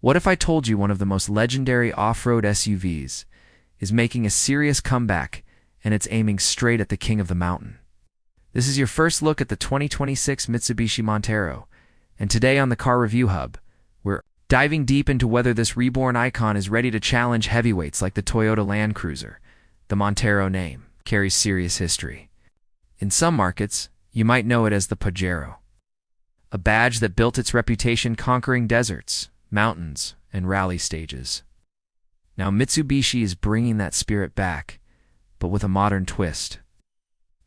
What if I told you one of the most legendary off-road SUVs is making a serious comeback and it's aiming straight at the king of the mountain? This is your first look at the 2026 Mitsubishi Montero, and today on the Car Review Hub, we're diving deep into whether this reborn icon is ready to challenge heavyweights like the Toyota Land Cruiser. The Montero name carries serious history. In some markets, you might know it as the Pajero, a badge that built its reputation conquering deserts, mountains, and rally stages. Now Mitsubishi is bringing that spirit back, but with a modern twist.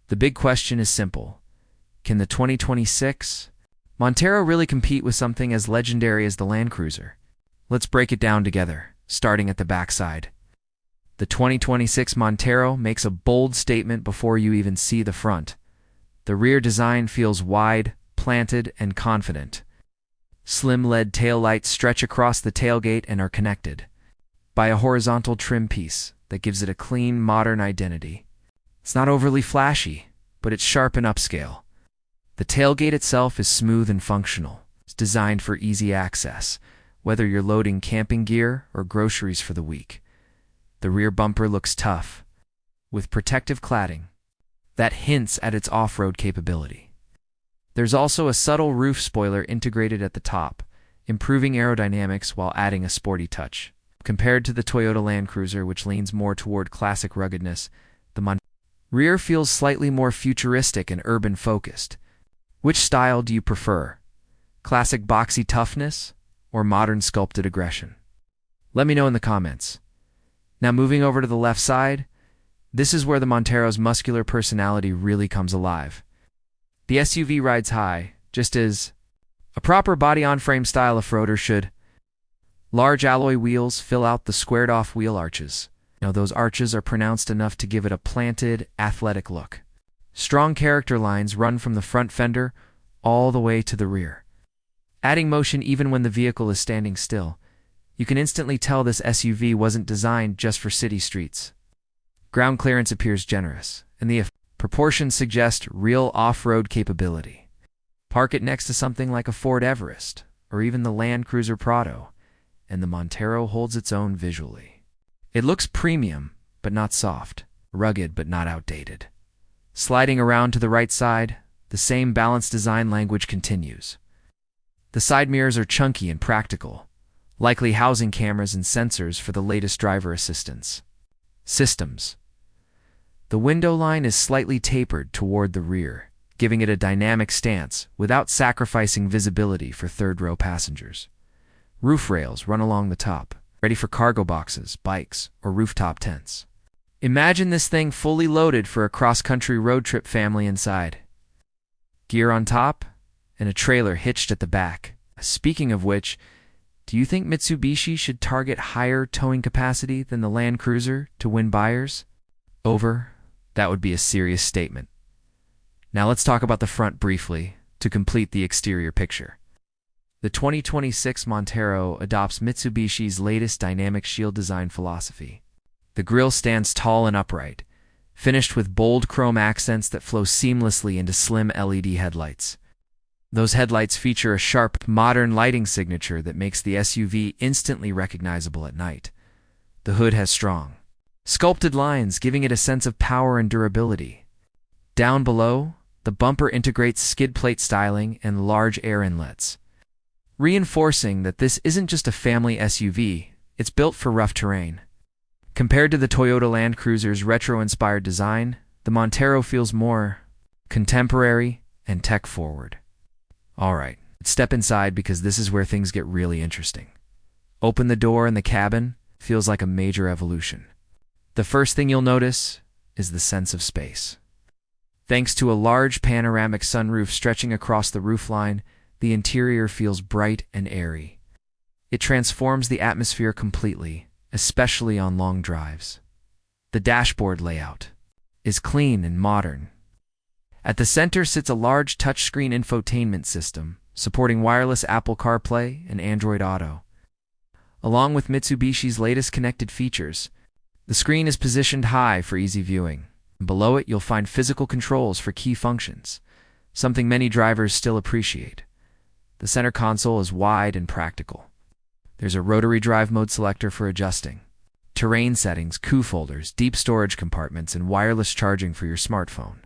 The big question is simple. Can the 2026 Montero really compete with something as legendary as the Land Cruiser? Let's break it down together, starting at the backside. The 2026 Montero makes a bold statement before you even see the front. The rear design feels wide, planted, and confident. Slim LED taillights stretch across the tailgate and are connected by a horizontal trim piece that gives it a clean, modern identity. It's not overly flashy, but it's sharp and upscale. The tailgate itself is smooth and functional. It's designed for easy access, whether you're loading camping gear or groceries for the week. The rear bumper looks tough, with protective cladding that hints at its off-road capability. There's also a subtle roof spoiler integrated at the top, improving aerodynamics while adding a sporty touch. Compared to the Toyota Land Cruiser, which leans more toward classic ruggedness, the rear feels slightly more futuristic and urban-focused. Which style do you prefer? Classic boxy toughness or modern sculpted aggression? Let me know in the comments. Now moving over to the left side, this is where the Montero's muscular personality really comes alive. The SUV rides high, just as a proper body-on-frame style off-roader should. Large alloy wheels fill out the squared-off wheel arches. Now those arches are pronounced enough to give it a planted, athletic look. Strong character lines run from the front fender all the way to the rear, adding motion even when the vehicle is standing still. You can instantly tell this SUV wasn't designed just for city streets. Ground clearance appears generous, and the proportions suggest real off-road capability. Park it next to something like a Ford Everest, or even the Land Cruiser Prado, and the Montero holds its own visually. It looks premium, but not soft, rugged, but not outdated. Sliding around to the right side, the same balanced design language continues. The side mirrors are chunky and practical, likely housing cameras and sensors for the latest driver assistance systems. The window line is slightly tapered toward the rear, giving it a dynamic stance without sacrificing visibility for third-row passengers. Roof rails run along the top, ready for cargo boxes, bikes, or rooftop tents. Imagine this thing fully loaded for a cross-country road trip family inside. Gear on top, and a trailer hitched at the back. Speaking of which, do you think Mitsubishi should target higher towing capacity than the Land Cruiser to win buyers? Over? That would be a serious statement. Now let's talk about the front briefly to complete the exterior picture. The 2026 Montero adopts Mitsubishi's latest dynamic shield design philosophy. The grille stands tall and upright, finished with bold chrome accents that flow seamlessly into slim LED headlights. Those headlights feature a sharp, modern lighting signature that makes the SUV instantly recognizable at night. The hood has strong, sculpted lines, giving it a sense of power and durability. Down below, the bumper integrates skid plate styling and large air inlets, reinforcing that this isn't just a family SUV, it's built for rough terrain. Compared to the Toyota Land Cruiser's retro-inspired design, the Montero feels more contemporary and tech-forward. Alright, let's step inside because this is where things get really interesting. Open the door and the cabin feels like a major evolution. The first thing you'll notice is the sense of space. Thanks to a large panoramic sunroof stretching across the roofline, the interior feels bright and airy. It transforms the atmosphere completely, especially on long drives. The dashboard layout is clean and modern. At the center sits a large touchscreen infotainment system, supporting wireless Apple CarPlay and Android Auto. Along with Mitsubishi's latest connected features, the screen is positioned high for easy viewing. Below it, you'll find physical controls for key functions, something many drivers still appreciate. The center console is wide and practical, There's a rotary drive mode selector for adjusting, terrain settings, coup folders, deep storage compartments, and wireless charging for your smartphone.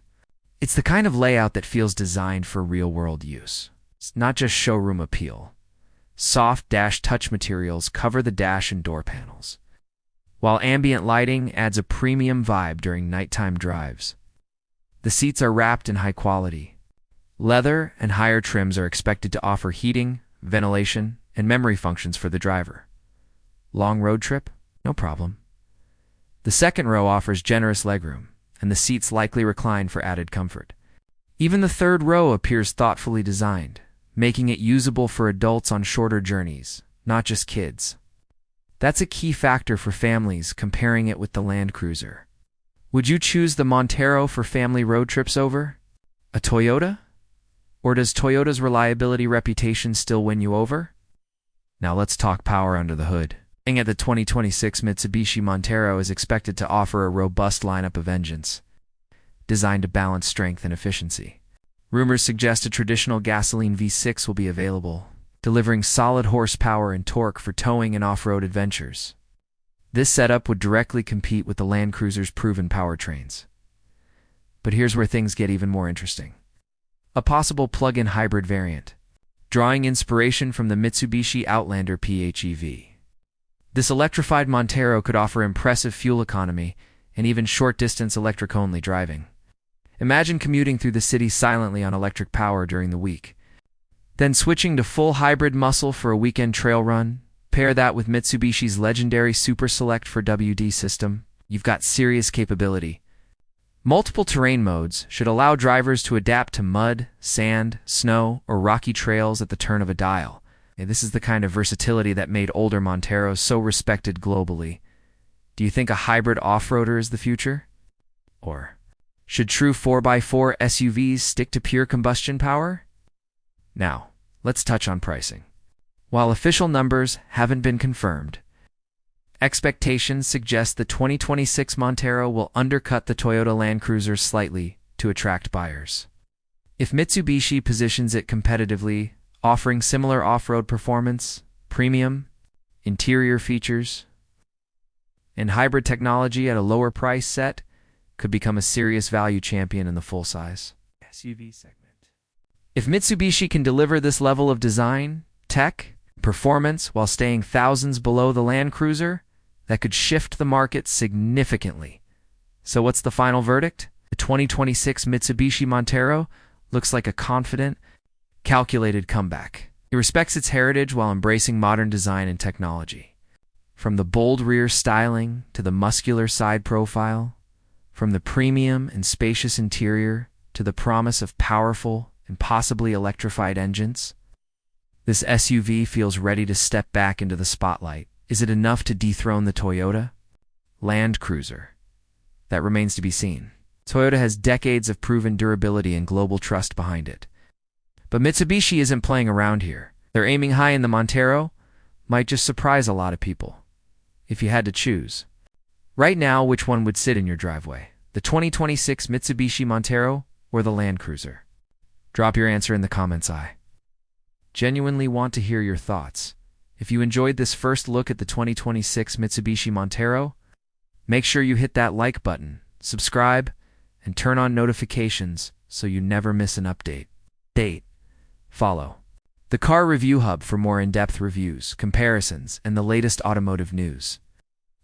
It's the kind of layout that feels designed for real-world use. It's not just showroom appeal. Soft dash touch materials cover the dash and door panels, while ambient lighting adds a premium vibe during nighttime drives. The seats are wrapped in high quality leather, and higher trims are expected to offer heating, ventilation, and memory functions for the driver. Long road trip? No problem. The second row offers generous legroom, and the seats likely recline for added comfort. Even the third row appears thoughtfully designed, making it usable for adults on shorter journeys, not just kids. That's a key factor for families comparing it with the Land Cruiser. Would you choose the Montero for family road trips over a Toyota? Or does Toyota's reliability reputation still win you over? Now let's talk power under the hood. At the 2026 Mitsubishi Montero is expected to offer a robust lineup of engines, designed to balance strength and efficiency. Rumors suggest a traditional gasoline V6 will be available, delivering solid horsepower and torque for towing and off-road adventures. This setup would directly compete with the Land Cruiser's proven powertrains. But here's where things get even more interesting. A possible plug-in hybrid variant, drawing inspiration from the Mitsubishi Outlander PHEV. This electrified Montero could offer impressive fuel economy and even short-distance electric-only driving. Imagine commuting through the city silently on electric power during the week, then switching to full hybrid muscle for a weekend trail run. Pair that with Mitsubishi's legendary Super Select for WD system. You've got serious capability. Multiple terrain modes should allow drivers to adapt to mud, sand, snow, or rocky trails at the turn of a dial. And this is the kind of versatility that made older Monteros so respected globally. Do you think a hybrid off-roader is the future? Or should true 4x4 SUVs stick to pure combustion power? Now, let's touch on pricing. While official numbers haven't been confirmed, expectations suggest the 2026 Montero will undercut the Toyota Land Cruiser slightly to attract buyers. If Mitsubishi positions it competitively, offering similar off-road performance, premium, interior features, and hybrid technology at a lower price set, could become a serious value champion in the full-size SUV segment. If Mitsubishi can deliver this level of design, tech, performance while staying thousands below the Land Cruiser, that could shift the market significantly. So what's the final verdict? The 2026 Mitsubishi Montero looks like a confident, calculated comeback. It respects its heritage while embracing modern design and technology. From the bold rear styling to the muscular side profile, from the premium and spacious interior to the promise of powerful and possibly electrified engines, this SUV feels ready to step back into the spotlight. Is it enough to dethrone the Toyota Land Cruiser? That remains to be seen. Toyota has decades of proven durability and global trust behind it. But Mitsubishi isn't playing around here. They're aiming high, in the Montero might just surprise a lot of people. If you had to choose right now, which one would sit in your driveway? The 2026 Mitsubishi Montero or the Land Cruiser? Drop your answer in the comments. I genuinely want to hear your thoughts. If you enjoyed this first look at the 2026 Mitsubishi Montero, make sure you hit that like button, subscribe, and turn on notifications so you never miss an update. Follow the Car Review Hub for more in-depth reviews, comparisons, and the latest automotive news.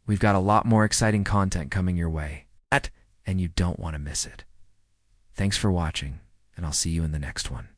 We've got a lot more exciting content coming your way, and you don't want to miss it. Thanks for watching, and I'll see you in the next one.